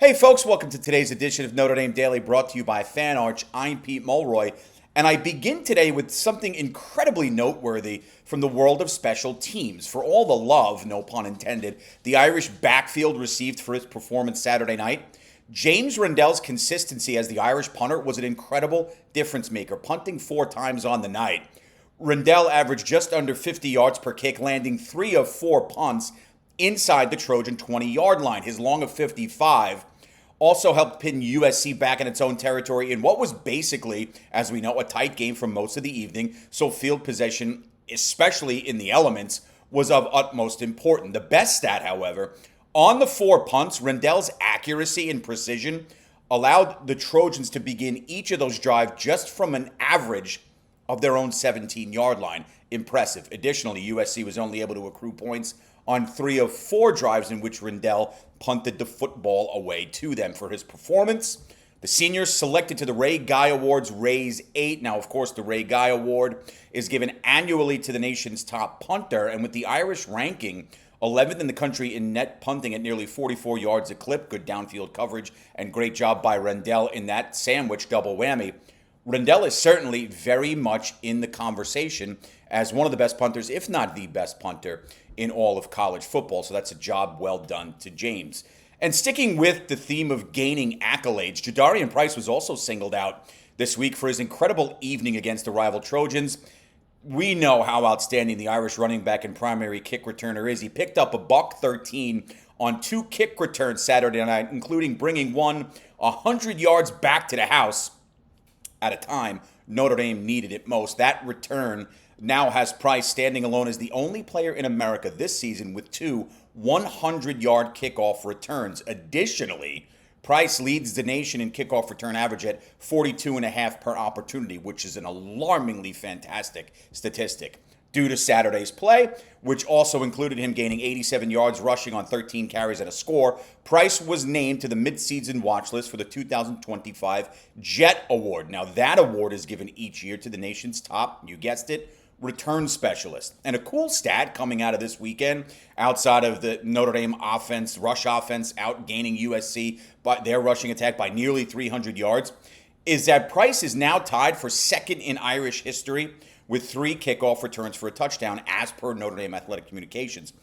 Hey folks, welcome to today's edition of Notre Dame Daily, brought to you by Fan Arch. I'm Pete Mulroy, and I begin today with something incredibly noteworthy from the world of special teams. For all the love, no pun intended, the Irish backfield received for its performance Saturday night, James Rendell's consistency as the Irish punter was an incredible difference maker, punting 4 times on the night. Rendell averaged just under 50 yards per kick, landing 3 of 4 punts inside the Trojan 20-yard line. His long of 55 also helped pin USC back in its own territory in what was basically, as we know, a tight game for most of the evening, so field possession, especially in the elements, was of utmost importance. The best stat, however, on the 4 punts, Rendell's accuracy and precision allowed the Trojans to begin each of those drives just from an average of their own 17-yard line. Impressive. Additionally, USC was only able to accrue points on 3 of 4 drives in which Rendell punted the football away to them. For his performance, the seniors selected to the Ray Guy Awards raise 8. Now, of course, the Ray Guy Award is given annually to the nation's top punter, and with the Irish ranking 11th in the country in net punting at nearly 44 yards a clip, good downfield coverage, and great job by Rendell in that sandwich double whammy. Rendell is certainly very much in the conversation as one of the best punters, if not the best punter, in all of college football. So that's a job well done to James. And sticking with the theme of gaining accolades, Jadarian Price was also singled out this week for his incredible evening against the rival Trojans. We know how outstanding the Irish running back and primary kick returner is. He picked up a $113 on 2 kick returns Saturday night, including bringing one 100 yards back to the house at a time Notre Dame needed it most. That return now has Price standing alone as the only player in America this season with 2 100-yard kickoff returns. Additionally, Price leads the nation in kickoff return average at 42.5 per opportunity, which is an alarmingly fantastic statistic. Due to Saturday's play, which also included him gaining 87 yards rushing on 13 carries and a score, Price was named to the midseason watch list for the 2025 Jet Award. Now, that award is given each year to the nation's top, you guessed it, return specialist. And a cool stat coming out of this weekend, outside of the Notre Dame offense, rush offense, outgaining USC by their rushing attack by nearly 300 yards, is that Price is now tied for second in Irish history with 3 kickoff returns for a touchdown, as per Notre Dame Athletic Communications.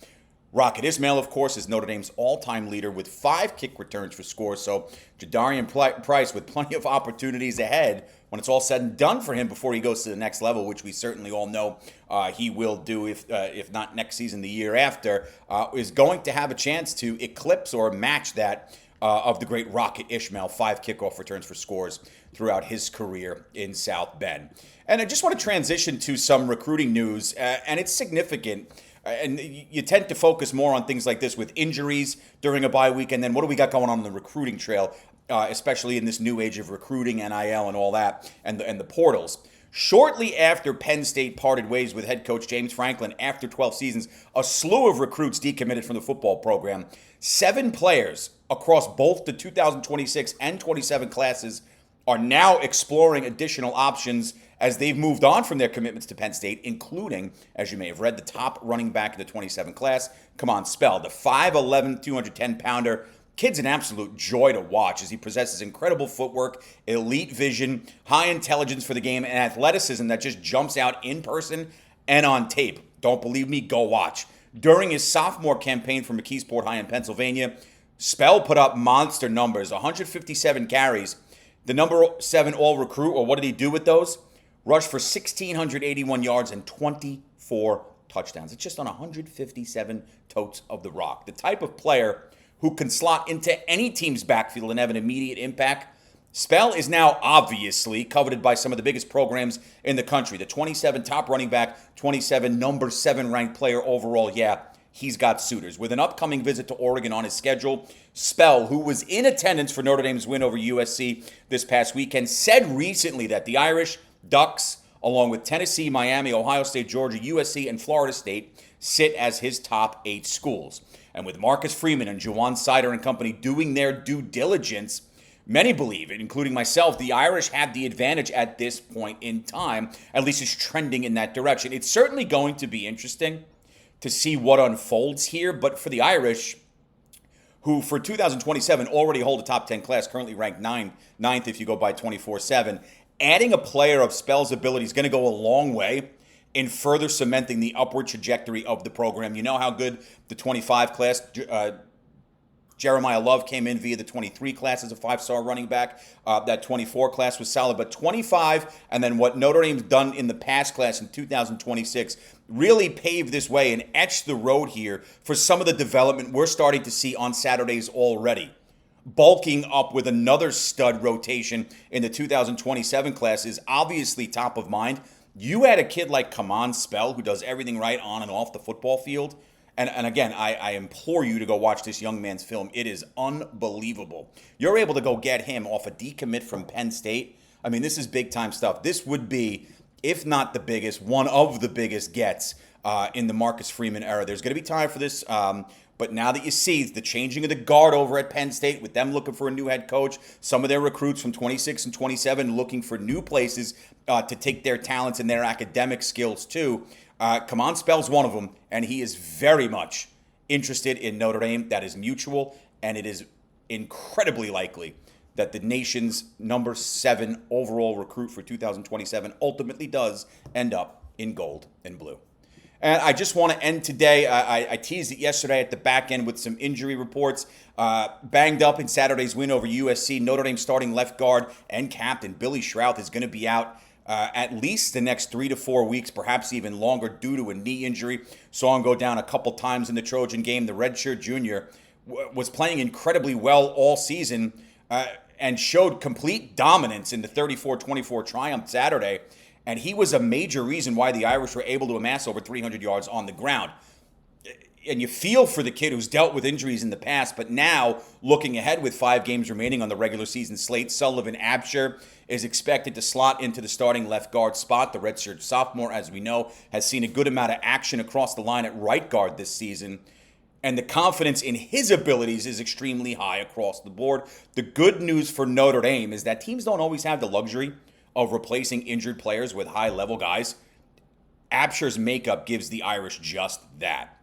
Rocket Ismail, of course, is Notre Dame's all-time leader with 5 kick returns for scores. So Jadarian Price with plenty of opportunities ahead when it's all said and done for him before he goes to the next level, which we certainly all know he will do, if not next season, the year after, is going to have a chance to eclipse or match that of the great Rocket Ismail, 5 kickoff returns for scores throughout his career in South Bend. And I just want to transition to some recruiting news, and it's significant. And you tend to focus more on things like this with injuries during a bye week, and then what do we got going on the recruiting trail, especially in this new age of recruiting, NIL, and all that, and the portals. Shortly after Penn State parted ways with head coach James Franklin after 12 seasons, a slew of recruits decommitted from the football program. 7 players across both the 2026 and 27 classes are now exploring additional options as they've moved on from their commitments to Penn State, including, as you may have read, the top running back in the 27 class, Kamon Spell, the 5'11", 210-pounder. Kid's an absolute joy to watch as he possesses incredible footwork, elite vision, high intelligence for the game, and athleticism that just jumps out in person and on tape. Don't believe me? Go watch. During his sophomore campaign for McKeesport High in Pennsylvania, Spell put up monster numbers, 157 carries. The number 7 all-recruit, or what did he do with those? Rushed for 1,681 yards and 24 touchdowns. It's just on 157 totes of the rock. The type of player who can slot into any team's backfield and have an immediate impact. Spell is now obviously coveted by some of the biggest programs in the country. The 27 top running back, 27 number 7 ranked player overall. Yeah, he's got suitors. With an upcoming visit to Oregon on his schedule, Spell, who was in attendance for Notre Dame's win over USC this past weekend, said recently that the Irish, Ducks, along with Tennessee, Miami, Ohio State, Georgia, USC, and Florida State, sit as his top 8 schools. And with Marcus Freeman and Jawan Sider and company doing their due diligence, many believe, including myself, the Irish have the advantage at this point in time. At least it's trending in that direction. It's certainly going to be interesting to see what unfolds here. But for the Irish, who for 2027 already hold a top 10 class, currently ranked ninth if you go by 24/7. Adding a player of Spell's ability is going to go a long way in further cementing the upward trajectory of the program. You know how good the 25 class, Jeremiah Love came in via the 23 class as a five-star running back. That 24 class was solid, but 25 and then what Notre Dame's done in the past class in 2026 really paved this way and etched the road here for some of the development we're starting to see on Saturdays already. Bulking up with another stud rotation in the 2027 class is obviously top of mind. You had a kid like Kamon Spell who does everything right on and off the football field. And again, I implore you to go watch this young man's film. It is unbelievable. You're able to go get him off a decommit from Penn State. I mean, this is big-time stuff. This would be, if not the biggest, one of the biggest gets in the Marcus Freeman era. There's going to be time for this, but now that you see the changing of the guard over at Penn State, with them looking for a new head coach, some of their recruits from 26 and 27 looking for new places to take their talents and their academic skills too. Kamon Spell's one of them, and he is very much interested in Notre Dame. That is mutual, and it is incredibly likely that the nation's number 7 overall recruit for 2027 ultimately does end up in gold and blue. And I just want to end today. I teased it yesterday at the back end with some injury reports. Banged up in Saturday's win over USC. Notre Dame starting left guard and captain Billy Schrouth is going to be out at least the next 3 to 4 weeks, perhaps even longer, due to a knee injury. Saw him go down a couple times in the Trojan game. The redshirt junior was playing incredibly well all season and showed complete dominance in the 34-24 triumph Saturday. And he was a major reason why the Irish were able to amass over 300 yards on the ground. And you feel for the kid who's dealt with injuries in the past, but now looking ahead with 5 games remaining on the regular season slate, Sullivan Absher is expected to slot into the starting left guard spot. The redshirt sophomore, as we know, has seen a good amount of action across the line at right guard this season. And the confidence in his abilities is extremely high across the board. The good news for Notre Dame is that teams don't always have the luxury of replacing injured players with high-level guys. Absher's makeup gives the Irish just that.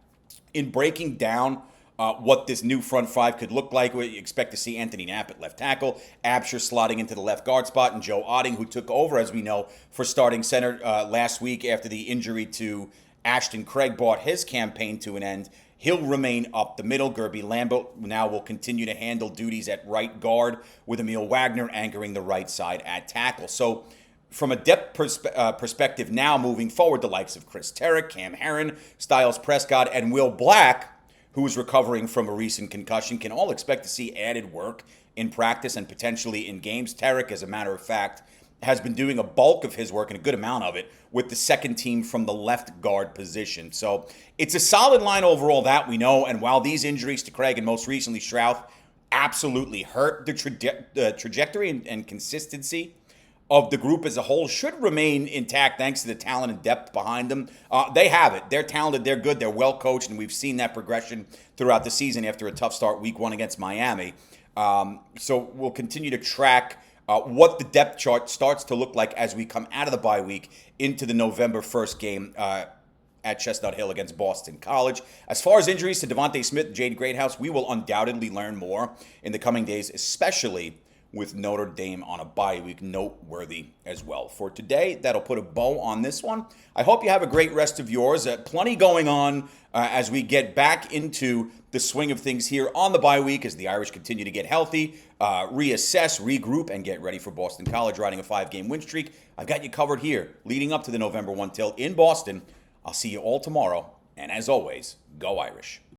In breaking down what this new front five could look like, we expect to see Anthony Knapp at left tackle, Absher slotting into the left guard spot, and Joe Otting, who took over, as we know, for starting center last week after the injury to Ashton Craig brought his campaign to an end. He'll remain up the middle. Gerby Lambert now will continue to handle duties at right guard, with Emil Wagner anchoring the right side at tackle. So from a depth perspective now moving forward, the likes of Chris Terrick, Cam Herron, Styles Prescott, and Will Black, who is recovering from a recent concussion, can all expect to see added work in practice and potentially in games. Terrick, as a matter of fact, has been doing a bulk of his work, and a good amount of it, with the second team from the left guard position. So it's a solid line overall, that we know. And while these injuries to Craig and most recently Schrouth absolutely hurt the trajectory and consistency of the group as a whole, should remain intact thanks to the talent and depth behind them. They have it. They're talented. They're good. They're well coached, and we've seen that progression throughout the season after a tough start week 1 against Miami. So we'll continue to track what the depth chart starts to look like as we come out of the bye week into the November 1st game at Chestnut Hill against Boston College. As far as injuries to Devontae Smith and Jade Greathouse, we will undoubtedly learn more in the coming days, especially with Notre Dame on a bye week, noteworthy as well. For today, that'll put a bow on this one. I hope you have a great rest of yours. Plenty going on as we get back into the swing of things here on the bye week as the Irish continue to get healthy, reassess, regroup, and get ready for Boston College, riding a 5-game win streak. I've got you covered here leading up to the November 1 tilt in Boston. I'll see you all tomorrow, and as always, go Irish.